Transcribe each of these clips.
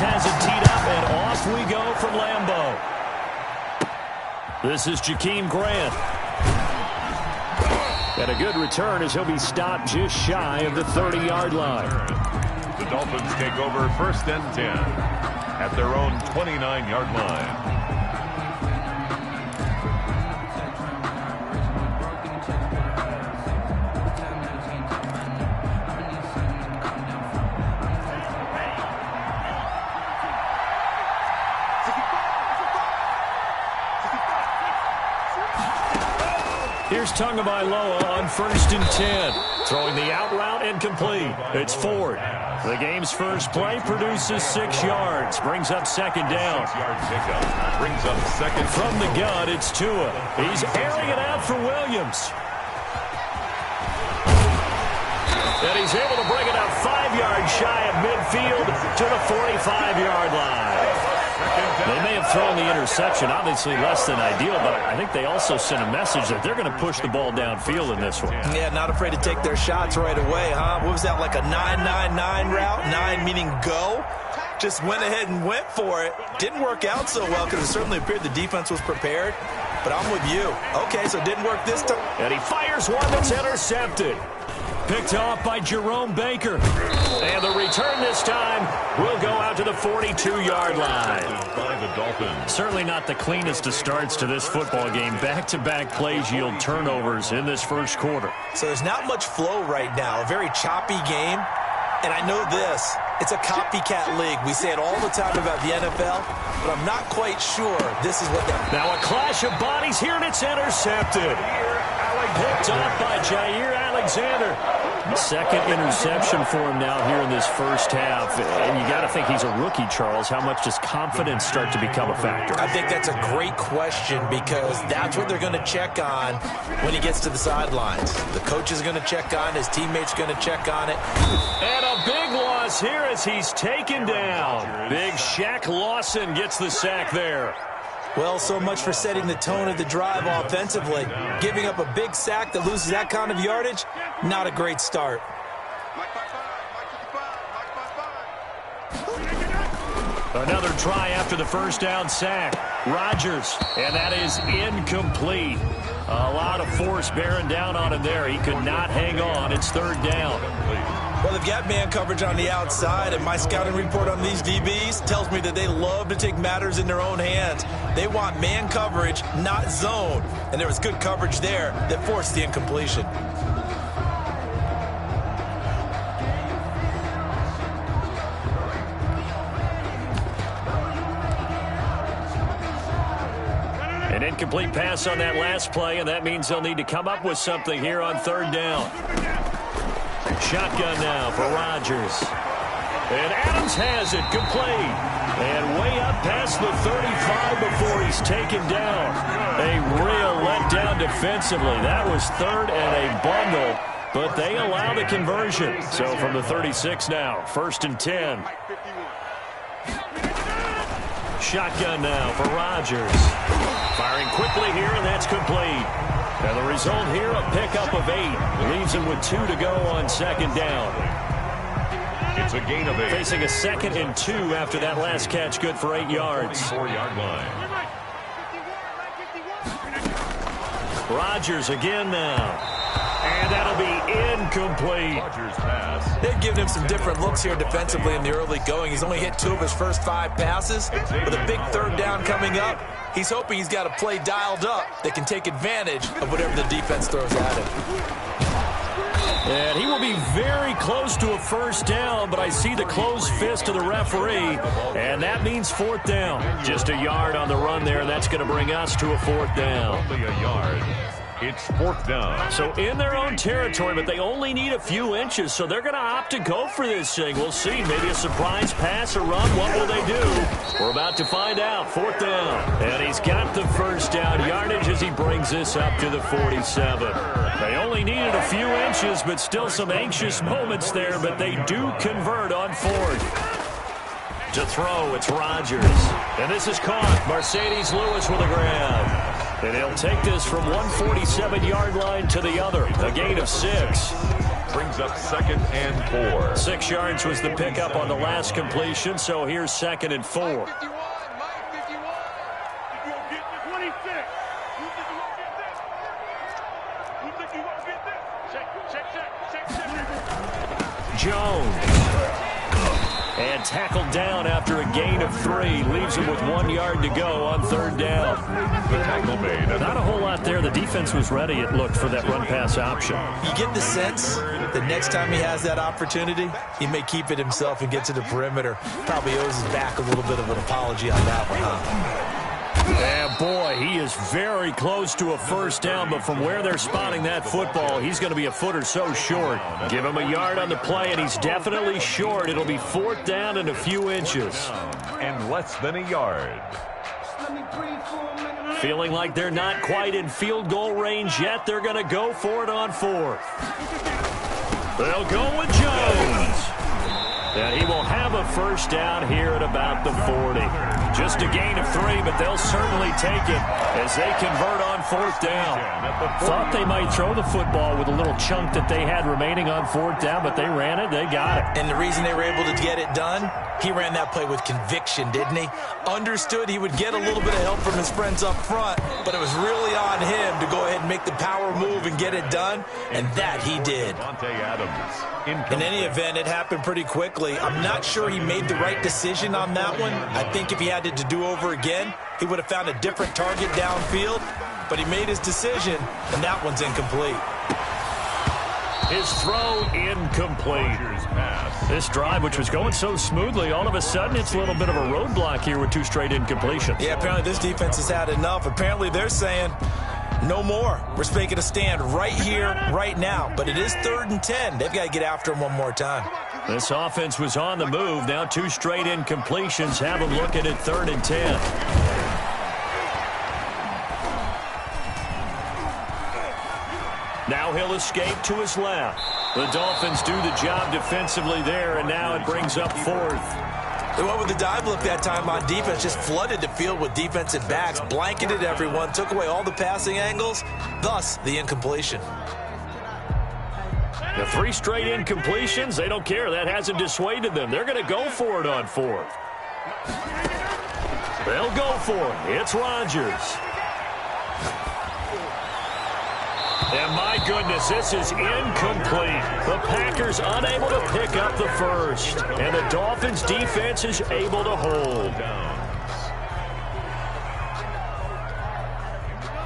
Adams has it teed up, and off we go from Lambeau. This is Jakeem Grant. And a good return as he'll be stopped just shy of the 30-yard line. The Dolphins take over 1st and 10 at their own 29-yard line. Here's Tagovailoa on 1st and 10. Throwing the out route incomplete. It's Ford. The game's first play produces 6 yards. Brings up 2nd down. 6-yard pickup. Brings up 2nd. From the gun, it's Tua. He's airing it out for Williams. And he's able to bring it up 5 yards shy of midfield to the 45-yard line. They may have thrown the interception, obviously less than ideal, but I think they also sent a message that they're going to push the ball downfield in this one. Yeah, not afraid to take their shots right away, huh? What was that, like a 9-9-9 route? 9 meaning go? Just went ahead and went for it. Didn't work out so well because it certainly appeared the defense was prepared. But I'm with you. Okay, so it didn't work this time. And he fires one that's intercepted. Picked off by Jerome Baker. And the return this time will go out to the 42-yard line. By the Dolphins. Certainly not the cleanest of starts to this football game. Back-to-back plays yield turnovers in this first quarter. So there's not much flow right now. A very choppy game. And I know this. It's a copycat league. We say it all the time about the NFL, but I'm not quite sure this is what they... Now a clash of bodies here, and it's intercepted. Picked off by Jair Alexander. Second interception for him now here in this first half. And you got to think he's a rookie, Charles. How much does confidence start to become a factor? I think that's a great question because that's what they're going to check on when he gets to the sidelines. The coach is going to check on, his teammates going to check on it. And a big loss here as he's taken down. Big Shaq Lawson gets the sack there. Well, so much for setting the tone of the drive offensively. Giving up a big sack that loses that kind of yardage, not a great start. Another try after the first down sack. Rodgers, and that is incomplete. A lot of force bearing down on him there. He could not hang on. It's 3rd down. Well, they've got man coverage on the outside, and my scouting report on these DBs tells me that they love to take matters in their own hands. They want man coverage, not zone. And there was good coverage there that forced the incompletion. An incomplete pass on that last play, and that means they'll need to come up with something here on 3rd down. Shotgun now for Rodgers. And Adams has it complete. And way up past the 35 before he's taken down. A real letdown defensively. That was 3rd and a bundle, but they allow the conversion. So from the 36 now, 1st and 10. Shotgun now for Rodgers. Firing quickly here, and that's complete. And the result here, a pickup of 8. Leaves him with 2 to go on 2nd down. It's a gain of 8. Facing a 2nd and 2 after that last catch, good for 8 yards. 4-yard line. Rodgers again now. And that'll be incomplete. Rodgers pass. They've given him some different looks here defensively in the early going. He's only hit 2 of his first 5 passes. With a big 3rd down coming up, he's hoping he's got a play dialed up that can take advantage of whatever the defense throws at him. And he will be very close to a 1st down, but I see the closed fist of the referee, and that means 4th down. Just a yard on the run there, and that's going to bring us to a 4th down. Only a yard. It's 4th down. So in their own territory, but they only need a few inches, so they're going to opt to go for this thing. We'll see. Maybe a surprise pass or run. What will they do? We're about to find out. 4th down. And he's got the 1st down yardage as he brings this up to the 47. They only needed a few inches, but still some anxious moments there, but they do convert on 4th. To throw, it's Rodgers. And this is caught. Mercedes Lewis with a grab. And he'll take this from 147-yard line to the other. A gain of 6. Brings up 2nd and 4. 6 yards was the pickup on the last completion, so here's 2nd and 4. Jones. And tackled down after a gain of 3. Leaves him with 1 yard to go on 3rd down. The tackle made. Not a whole lot there. The defense was ready, it looked, for that run-pass option. You get the sense that next time he has that opportunity, he may keep it himself and get to the perimeter. Probably owes his back a little bit of an apology on that one, huh? And boy, he is very close to a 1st down, but from where they're spotting that football, he's going to be a foot or so short. Give him a yard on the play, and he's definitely short. It'll be 4th down and a few inches. And less than a yard. Feeling like they're not quite in field goal range yet, they're going to go for it on 4th. They'll go with Jones. And he will have a 1st down here at about the 40. Just a gain of 3, but they'll certainly take it as they convert on 4th down. Thought they might throw the football with a little chunk that they had remaining on 4th down, but they ran it, they got it. And the reason they were able to get it done, he ran that play with conviction, didn't he? Understood he would get a little bit of help from his friends up front, but it was really on him to go ahead and make the power move and get it done, and that he did. In any event, it happened pretty quickly. I'm not sure he made the right decision on that one. I think if he had it to do over again, he would have found a different target downfield, but he made his decision, and that one's incomplete. His throw incomplete. This drive, which was going so smoothly, all of a sudden it's a little bit of a roadblock here with 2 straight incompletions. Yeah, apparently this defense has had enough. Apparently they're saying, no more. We're making a stand right here, right now. But it is 3rd and 10. They've got to get after him one more time. This offense was on the move. Now 2 straight incompletions have them looking at 3rd and 10. Now he'll escape to his left. The Dolphins do the job defensively there, and now it brings up 4th. They went with the dive look that time on defense, just flooded the field with defensive backs, blanketed everyone, took away all the passing angles, thus the incompletion. The 3 straight incompletions, they don't care. That hasn't dissuaded them. They're going to go for it on 4th. They'll go for it. It's Rodgers. And my goodness, this is incomplete. The Packers unable to pick up the 1st. And the Dolphins defense is able to hold.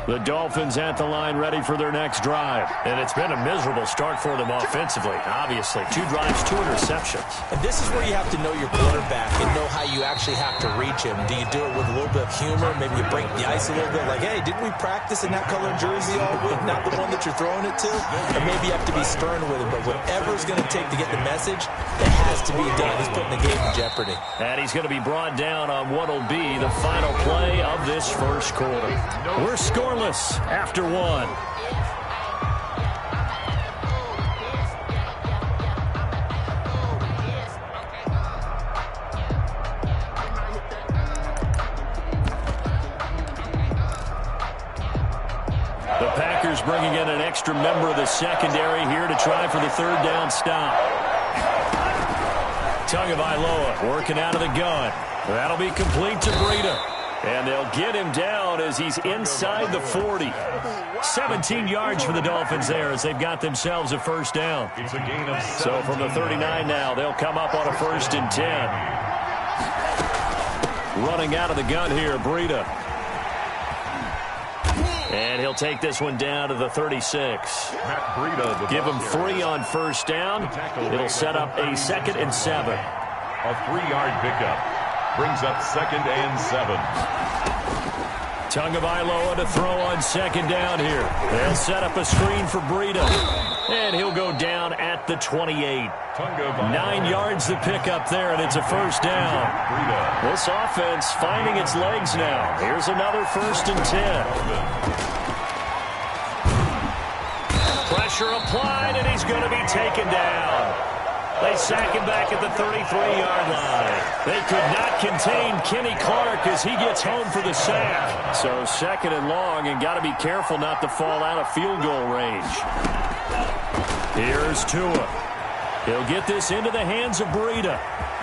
The Dolphins at the line ready for their next drive. And it's been a miserable start for them offensively, obviously. 2 drives, 2 interceptions. And this is where you have to know your quarterback and know how you actually have to reach him. Do you do it with a little bit of humor? Maybe you break the ice a little bit. Like, hey, didn't we practice in that colored jersey all week? Not the one that you're throwing it to? Or maybe you have to be stern with him. But whatever it's going to take to get the message, it has to be done. He's putting the game in jeopardy. And he's going to be brought down on what will be the final play of this 1st quarter. We're scoreless after 1. The Packers bringing in an extra member of the secondary here to try for the 3rd down stop. Tagovailoa working out of the gun. That'll be complete to Breida. And they'll get him down as he's inside the 40. 17 yards for the Dolphins there as they've got themselves a 1st down. It's a gain of 7. So from the 39 now, they'll come up on a 1st and 10. Running out of the gun here, Breida. And he'll take this one down to the 36. Give him 3 on 1st down. It'll set up a 2nd and 7. A 3-yard pickup. Brings up 2nd and 7. Tagovailoa to throw on 2nd down here. They'll set up a screen for Breida. And he'll go down at the 28. 9 yards to pick up there, and it's a 1st down. This offense finding its legs now. Here's another 1st and 10. Pressure applied, and he's going to be taken down. They sack him back at the 33-yard line. They could not contain Kenny Clark as he gets home for the sack. So second and long, and got to be careful not to fall out of field goal range. Here's Tua. He'll get this into the hands of Breida.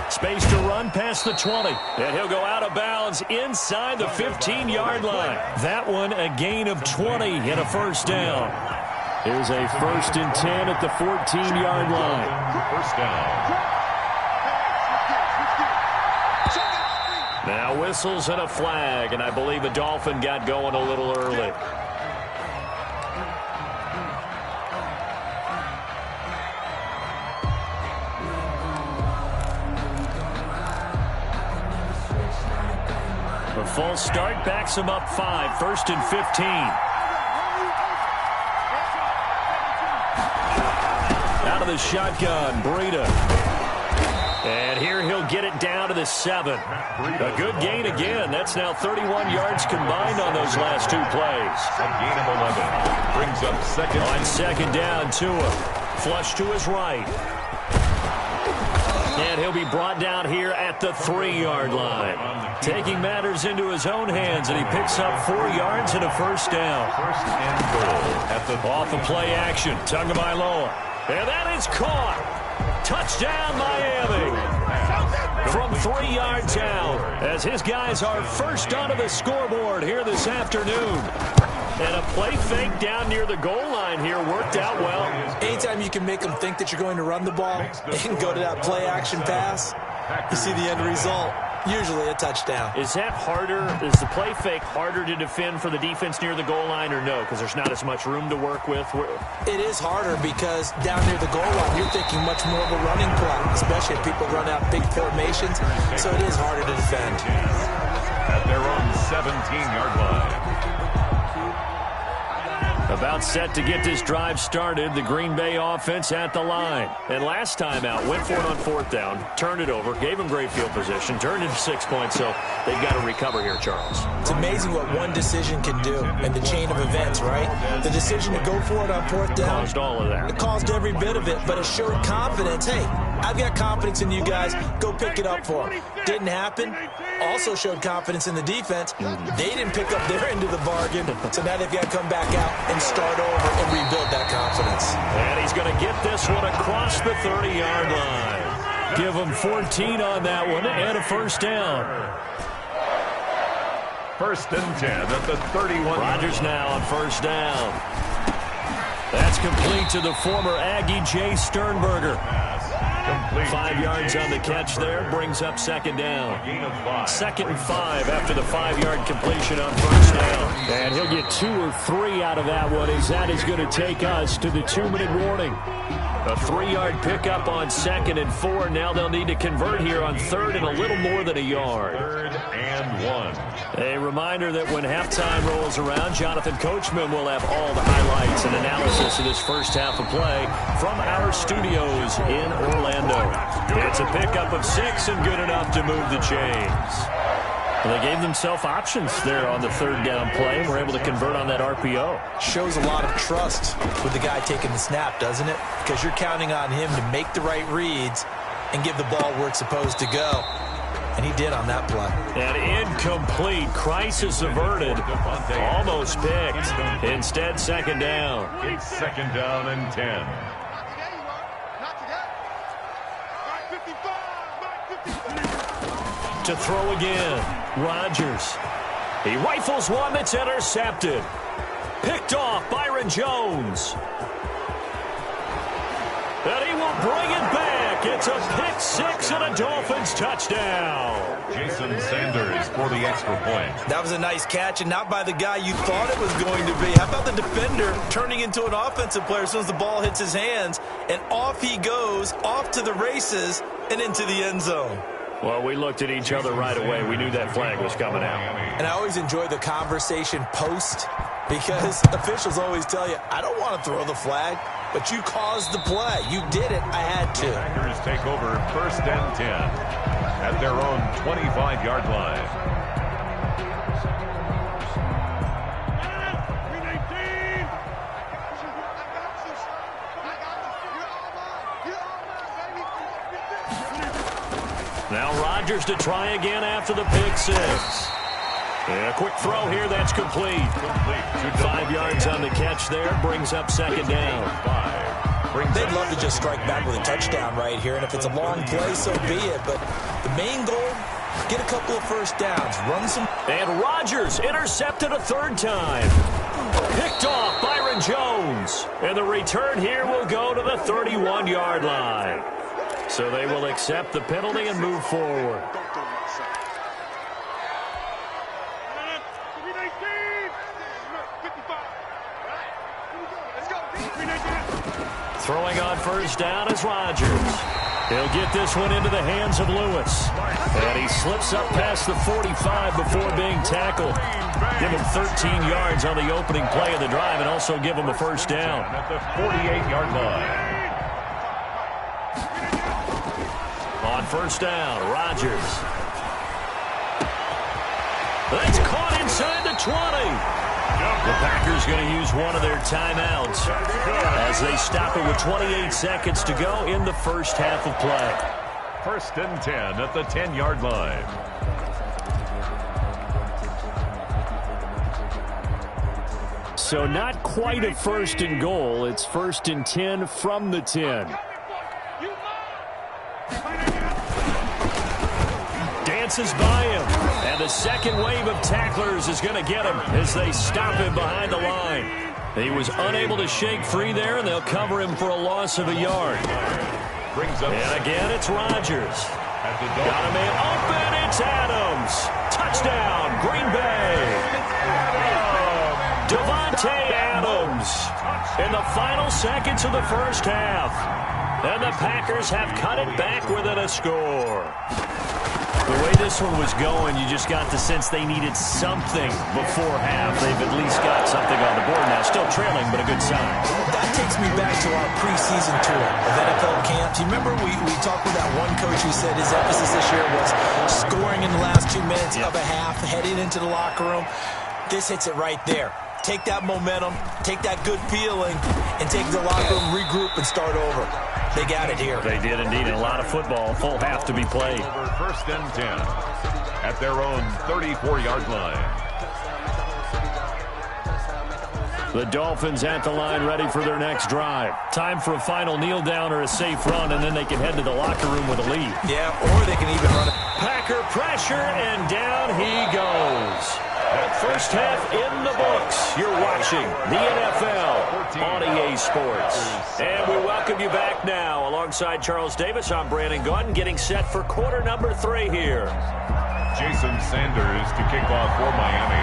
Space to run past the 20. And he'll go out of bounds inside the 15-yard line. That one a gain of 20 and a first down. Here's a 1st and 10 at the 14-yard line. First down. Now whistles and a flag, and I believe a Dolphin got going a little early. The full start backs him up 5, 1st and 15. Out of the shotgun, Breida. And here he'll get it down to the 7. A good gain again. That's now 31 yards combined on those last 2 plays. A gain of 11. Brings up second. On second down, Tua. Flush to his right. And he'll be brought down here at the 3-yard line. Taking matters into his own hands, and he picks up 4 yards and a first down. First and goal at the off the play action. Tagovailoa. And that is caught. Touchdown, Miami. From 3 yards out, as his guys are first onto the scoreboard here this afternoon. And a play fake down near the goal line here worked out well. Anytime you can make them think that you're going to run the ball and go to that play action pass, you see the end result. Usually a touchdown. Is that harder? Is the play fake harder to defend for the defense near the goal line or no? Because there's not as much room to work with? It is harder because down near the goal line, you're thinking much more of a running play, especially if people run out big formations. So it is harder to defend. At their own 17-yard line. About set to get this drive started, the Green Bay offense at the line. And last time out, went for it on 4th down, turned it over, gave them great field position, turned into 6 points, so they've got to recover here, Charles. It's amazing what one decision can do in the chain of events, right? The decision to go for it on 4th down. Caused all of that. It caused every bit of it, but it showed confidence. Hey, I've got confidence in you guys. Go pick it up for them. Didn't happen. Also showed confidence in the defense. They didn't pick up their end of the bargain, so now they've got to come back out and start over and rebuild that confidence. And he's going to get this one across the 30-yard line. Give him 14 on that one and a first down. 1st and 10 at the 31. Rodgers now on first down. That's complete to the former Aggie Jay Sternberger. 5 yards on the catch there, brings up second down. 2nd and 5 after the 5-yard completion on first down. And he'll get 2 or 3 out of that one, as that is going to take us to the 2-minute warning. A 3-yard pickup on 2nd and 4. Now they'll need to convert here on 3rd and a little more than a yard. 3rd and 1. A reminder that when halftime rolls around, Jonathan Coachman will have all the highlights and analysis of this first half of play from our studios in Orlando. It's a pickup of 6 and good enough to move the chains. Well, they gave themselves options there on the 3rd down play and were able to convert on that RPO. Shows a lot of trust with the guy taking the snap, doesn't it? Because you're counting on him to make the right reads and give the ball where it's supposed to go. And he did on that play. And incomplete. Crisis averted. Almost picked. Instead, second down. It's second down and 10. To throw again. Rodgers. He rifles one that's intercepted. Picked off Byron Jones. And he will bring it back. It's a pick 6 and a Dolphins touchdown. Jason Sanders for the extra point. That was a nice catch, and not by the guy you thought it was going to be. How about the defender turning into an offensive player as soon as the ball hits his hands, and off he goes, off to the races, and into the end zone. Well, we looked at each other right away. We knew that flag was coming out. And I always enjoy the conversation post, because officials always tell you, I don't want to throw the flag, but you caused the play. You did it. I had to. Packers take over 1st and 10 at their own 25-yard line. Rodgers to try again after the pick six. And a quick throw here, that's complete. 5 yards on the catch there, brings up second down. They'd love to just strike back with a touchdown right here, and if it's a long play, so be it. But the main goal, get a couple of first downs, run some. And Rodgers intercepted a third time. Picked off Byron Jones. And the return here will go to the 31-yard line. So they will accept the penalty and move forward. Throwing on first down is Rodgers. He'll get this one into the hands of Lewis. And he slips up past the 45 before being tackled. Give him 13 yards on the opening play of the drive and also give him a first down. At the 48-yard line. On first down, Rodgers. That's caught inside the 20. The Packers going to use one of their timeouts as they stop it with 28 seconds to go in the first half of play. 1st and 10 at the 10-yard line. So not quite a 1st and goal. It's 1st and 10 from the 10. Dances by him. And the second wave of tacklers is going to get him as they stop him behind the line. He was unable to shake free there, and they'll cover him for a loss of a yard. And again, it's Rodgers. Got a man open. It's Adams. Touchdown, Green Bay. Devontae Adams in the final seconds of the first half. And the Packers have cut it back within a score. The way this one was going, you just got the sense they needed something before half. They've at least got something on the board now. Still trailing, but a good sign. That takes me back to our preseason tour of NFL camps. You remember we talked with that one coach who said his emphasis this year was scoring in the last 2 minutes of a half, heading into the locker room. This hits it right there. Take that momentum, take that good feeling, and take the locker room, regroup, and start over. They got it here. They did indeed. And a lot of football, full half to be played. 1st and 10 at their own 34-yard line. The Dolphins at the line, ready for their next drive. Time for a final kneel down or a safe run, and then they can head to the locker room with a lead. Yeah, or they can even run it. Packer pressure, and down he goes. First half in the books. You're watching the NFL on EA Sports. And we welcome you back now. Alongside Charles Davis, I'm Brandon Gaudin, getting set for quarter number 3 here. Jason Sanders to kick off for Miami.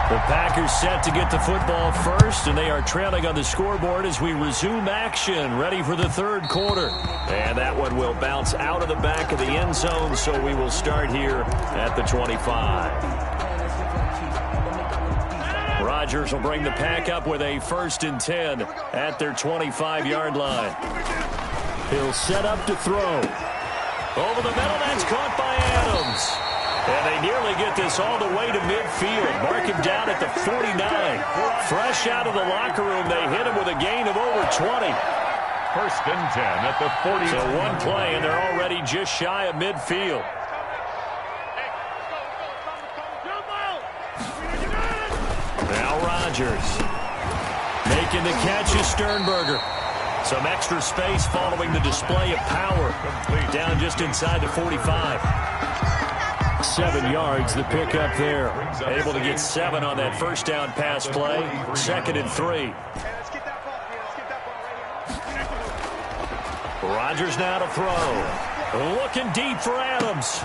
The Packers set to get the football first, and they are trailing on the scoreboard as we resume action, ready for the third quarter. And that one will bounce out of the back of the end zone, so we will start here at the 25. Rodgers will bring the Pack up with a 1st and 10 at their 25-yard line. He'll set up to throw. Over the middle, that's caught by Adams. And they nearly get this all the way to midfield. Mark him down at the 49. Fresh out of the locker room, they hit him with a gain of over 20. 1st and 10 at the 40. So one play, and they're already just shy of midfield. Now Rodgers. Making the catch is Sternberger. Some extra space following the display of power. Down just inside the 45. 7 yards, the pickup there. Able to get 7 on that first down pass play. 2nd and 3. Rodgers now to throw. Looking deep for Adams.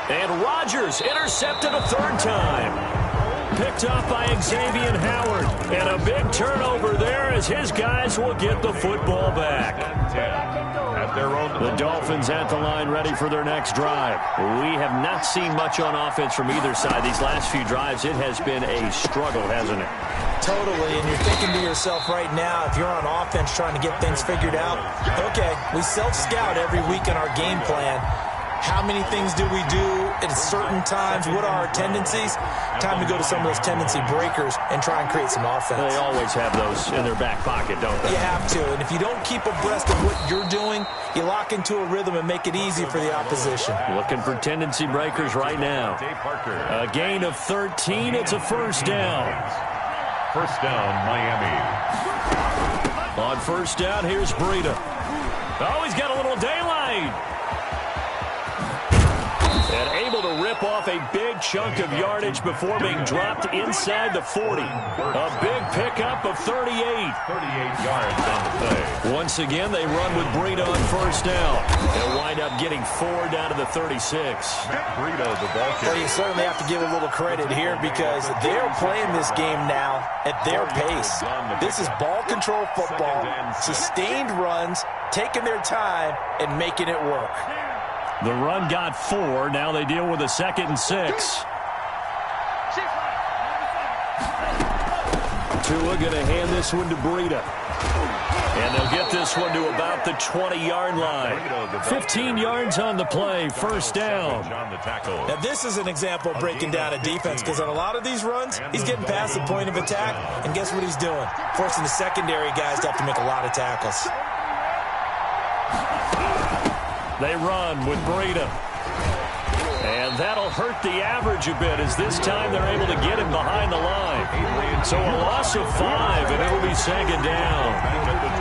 And Rodgers intercepted a 3rd time. Picked off by Xavier Howard. And a big turnover there as his guys will get the football back. The Dolphins at the line ready for their next drive. We have not seen much on offense from either side. These last few drives, it has been a struggle, hasn't it? Totally, and you're thinking to yourself right now, if you're on offense trying to get things figured out, okay, we self-scout every week in our game plan. How many things do we do at certain times? What are our tendencies? Time to go to some of those tendency breakers and try and create some offense. They always have those in their back pocket, don't they? You have to. And if you don't keep abreast of what you're doing, you lock into a rhythm and make it easy for the opposition. Looking for tendency breakers right now. A gain of 13. It's a first down. First down, Miami. On first down, here's Breida. Oh, he's got a little daylight. And able to rip off a big chunk of yardage before being dropped inside the 40. A big pickup of 38. 38 yards on the play. Once again, they run with Breida on first down. They'll wind up getting 4 down to the 36. Breida, the ball kicker. Well, you certainly have to give a little credit here because they're playing this game now at their pace. This is ball control football, sustained runs, taking their time, and making it work. The run got 4. Now they deal with a 2nd and 6. Tua going to hand this one to Breida. And they'll get this one to about the 20-yard line. 15 yards on the play, first down. Now, this is an example of breaking down a defense because on a lot of these runs, he's getting past the point of attack, and guess what he's doing? Forcing the secondary guys to have to make a lot of tackles. They run with Breida. And that'll hurt the average a bit as this time they're able to get him behind the line. So a loss of 5, and it'll be 2nd down.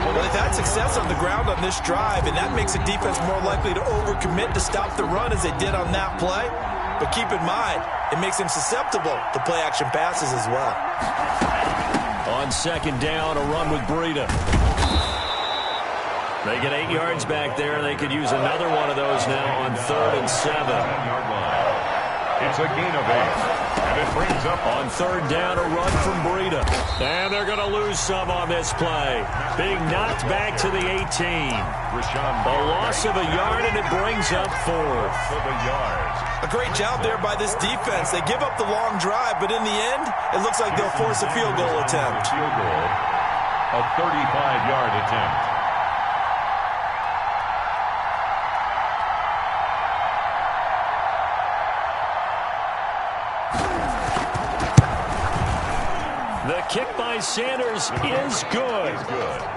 Well, they've had success on the ground on this drive, and that makes a defense more likely to overcommit to stop the run as they did on that play. But keep in mind, it makes them susceptible to play-action passes as well. On 2nd down, a run with Breida. They get 8 yards back there. They could use another one of those now on 3rd and 7. It's a gain of 8. And it brings up on 3rd down, a run from Breida. And they're going to lose some on this play. Being knocked back to the 18. A loss of a yard, and it brings up 4th. A great job there by this defense. They give up the long drive, but in the end, it looks like they'll force a field goal attempt. A 35-yard attempt. The kick by Sanders is good.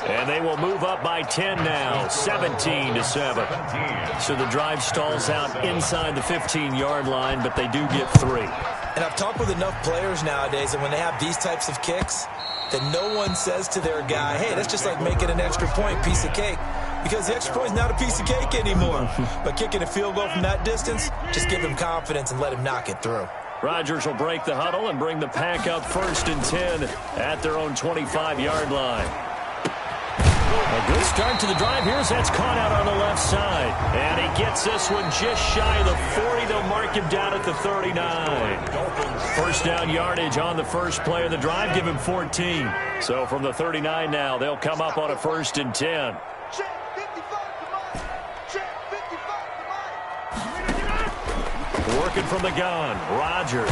And they will move up by 10 now, 17-7. So the drive stalls out inside the 15-yard line, but they do get 3. And I've talked with enough players nowadays, and when they have these types of kicks, that no one says to their guy, hey, that's just like making an extra point, piece of cake. Because the extra point is not a piece of cake anymore. But kicking a field goal from that distance, just give him confidence and let him knock it through. Rodgers will break the huddle and bring the pack up 1st and 10 at their own 25-yard line. A good start to the drive. Here's that's caught out on the left side. And he gets this one just shy of the 40. They'll mark him down at the 39. First down yardage on the first play of the drive. Give him 14. So from the 39 now, they'll come up on a 1st and 10. Working from the gun, Rodgers.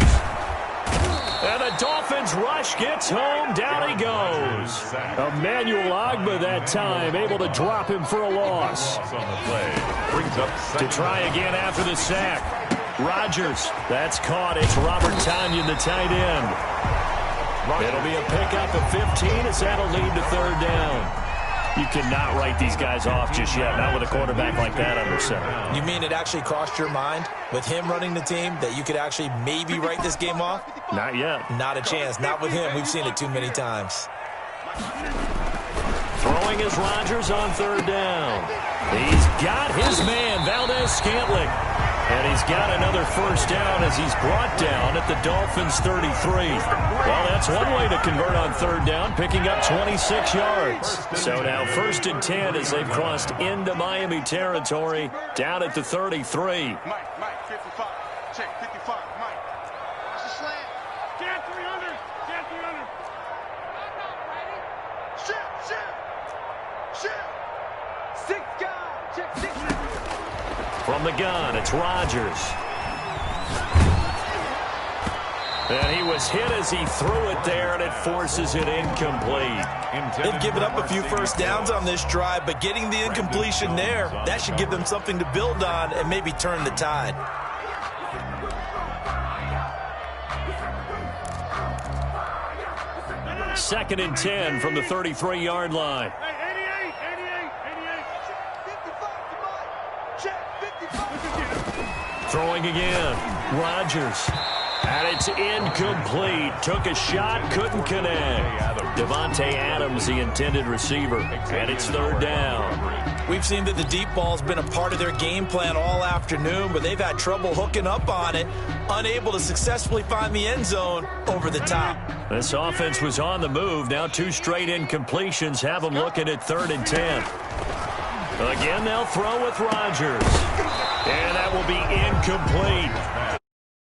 And the Dolphins rush gets home. Down he goes. Emmanuel Ogbah that time, able to drop him for a loss. To try again after the sack. Rodgers, that's caught. It's Robert Tonyan, the tight end. It'll be a pickup of 15 as that'll lead to 3rd down. You cannot write these guys off just yet, not with a quarterback like that under center. You mean it actually crossed your mind with him running the team that you could actually maybe write this game off? Not yet. Not a chance. Not with him. We've seen it too many times. Throwing is Rodgers on 3rd down. He's got his man, Valdez-Scantling. And he's got another first down as he's brought down at the Dolphins' 33. Well, that's one way to convert on 3rd down, picking up 26 yards. So now 1st and 10 as they've crossed into Miami territory, down at the 33. Mike, 55. Check, 55. Mike. What's the slant? Get 300. Get 300. Shit. 6 guys. Check 6. From the gun, it's Rodgers. And he was hit as he threw it there, and it forces it incomplete. They've given up a few first downs on this drive, but getting the incompletion there, that should give them something to build on and maybe turn the tide. Second and 10 from the 33-yard line. Hey, 88. Throwing again. Rodgers. And it's incomplete. Took a shot, couldn't connect. Devontae Adams, the intended receiver. And it's third down. We've seen that the deep ball's been a part of their game plan all afternoon, but they've had trouble hooking up on it, unable to successfully find the end zone over the top. This offense was on the move. Now 2 straight incompletions have them looking at 3rd and 10. Again, they'll throw with Rodgers. And that will be incomplete.